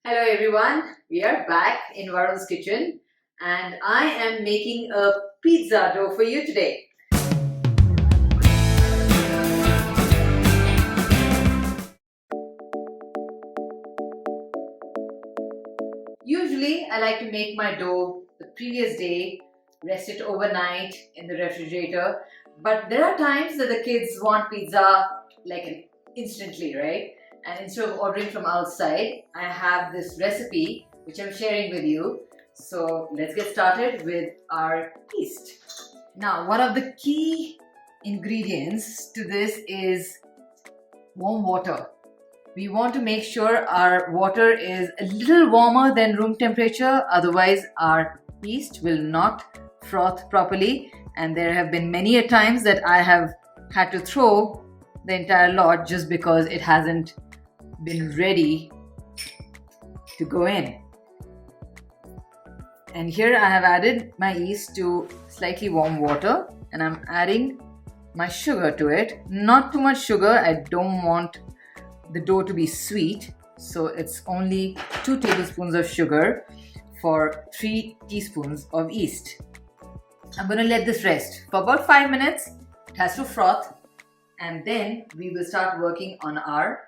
Hello everyone, we are back in Varun's kitchen and I am making a pizza dough for you today. Usually I like to make my dough the previous day, rest it overnight in the refrigerator, but there are times that the kids want pizza like instantly, right? And instead of ordering from outside, I have this recipe which I'm sharing with you. So let's get started with our yeast. Now, one of the key ingredients to this is warm water. We want to make sure our water is a little warmer than room temperature, otherwise our yeast will not froth properly. And there have been many a times that I have had to throw the entire lot just because it hasn't been ready to go in. And here I have added my yeast to slightly warm water and I'm adding my sugar to it. Not too much sugar, I don't want the dough to be sweet, so it's only 2 tablespoons of sugar for 3 teaspoons of yeast. I'm going to let this rest for about 5 minutes. It has to froth and then we will start working on our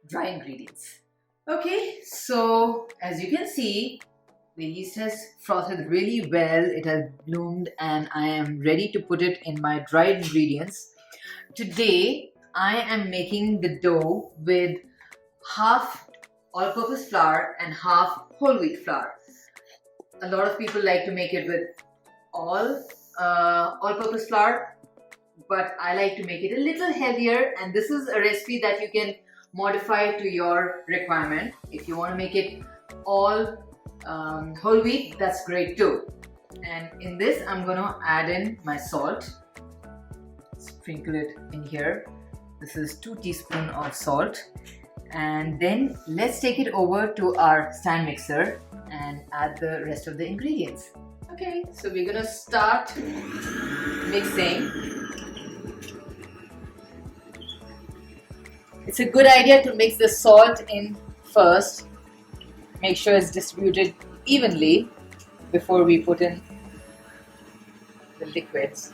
dry ingredients. Okay, so as you can see, the yeast has frothed really well. It has bloomed and I am ready to put it in my dried ingredients. Today I am making the dough with half all-purpose flour and half whole wheat flour. A lot of people like to make it with all-purpose flour, but I like to make it a little heavier, and this is a recipe that you can modify to your requirement. If you want to make it all whole wheat, that's great too. And in this I'm going to add in my salt. Sprinkle it in here. This is 2 teaspoons of salt. And then let's take it over to our stand mixer and add the rest of the ingredients. Okay, so we're going to start mixing. It's a good idea to mix the salt in first. Make sure it's distributed evenly before we put in the liquids.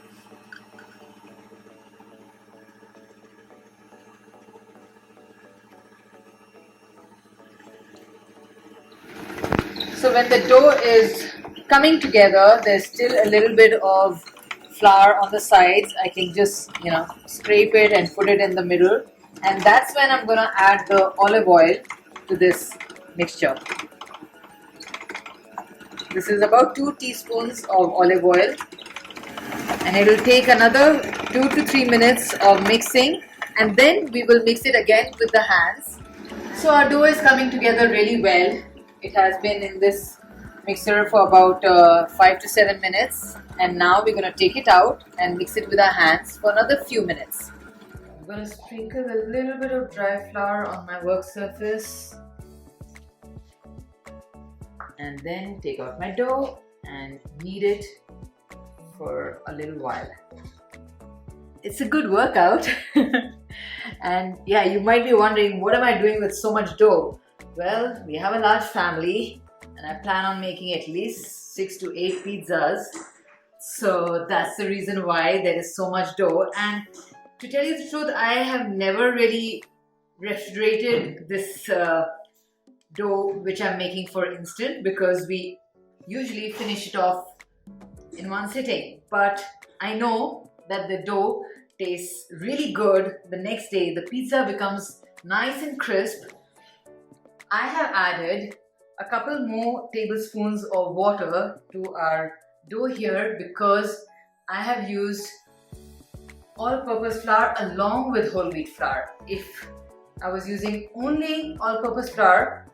So when the dough is coming together, there's still a little bit of flour on the sides. I can just, scrape it and put it in the middle. And that's when I'm going to add the olive oil to this mixture. This is about 2 teaspoons of olive oil. And it will take another 2 to 3 minutes of mixing. And then we will mix it again with the hands. So our dough is coming together really well. It has been in this mixer for about 5 to 7 minutes. And now we're going to take it out and mix it with our hands for another few minutes. I'm going to sprinkle a little bit of dry flour on my work surface. And then take out my dough and knead it for a little while. It's a good workout. And yeah, you might be wondering, what am I doing with so much dough? Well, we have a large family and I plan on making at least 6 to 8 pizzas. So that's the reason why there is so much dough. And to tell you the truth, I have never really refrigerated this dough which I'm making for instant, because we usually finish it off in one sitting. But I know that the dough tastes really good the next day. The pizza becomes nice and crisp. I have added a couple more tablespoons of water to our dough here because I have used all-purpose flour along with whole wheat flour. If I was using only all-purpose flour,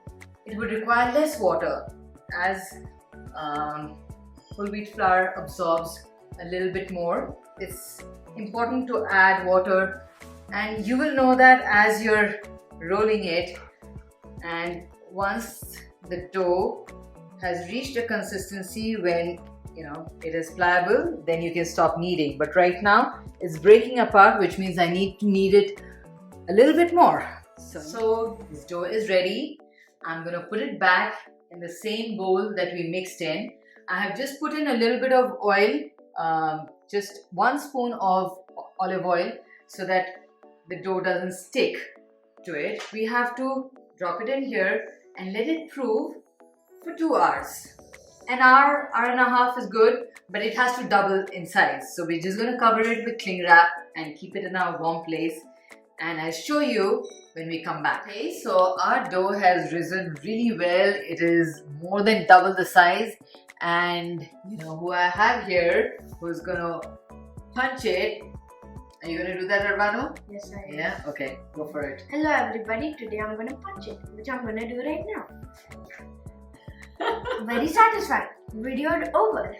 it would require less water, as whole wheat flour absorbs a little bit more. It's important to add water, and you will know that as you're rolling it. And once the dough has reached a consistency when it is pliable, then you can stop kneading. But right now it's breaking apart, which means I need to knead it a little bit more. So this dough is ready. I'm gonna put it back in the same bowl that we mixed in. I have just put in a little bit of oil, just 1 spoon of olive oil, so that the dough doesn't stick to it. We have to drop it in here and let it prove for 2 hours. An hour, hour and a half is good, but it has to double in size. So we're just going to cover it with cling wrap and keep it in our warm place. And I'll show you when we come back. Okay, so our dough has risen really well. It is more than double the size. And you know who I have here who's going to punch it. Are you going to do that, Arvano? Yes, I am. Yeah? Okay, go for it. Hello everybody, today I'm going to punch it, which I'm going to do right now. Very satisfied. Video over.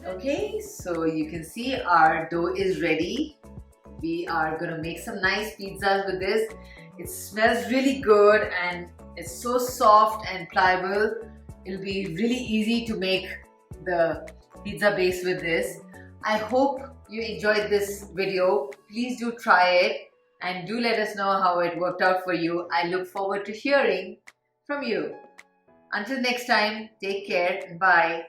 Okay, so you can see our dough is ready. We are going to make some nice pizzas with this. It smells really good and it's so soft and pliable. It'll be really easy to make the pizza base with this. I hope you enjoyed this video. Please do try it and do let us know how it worked out for you. I look forward to hearing from you. Until next time, take care and bye.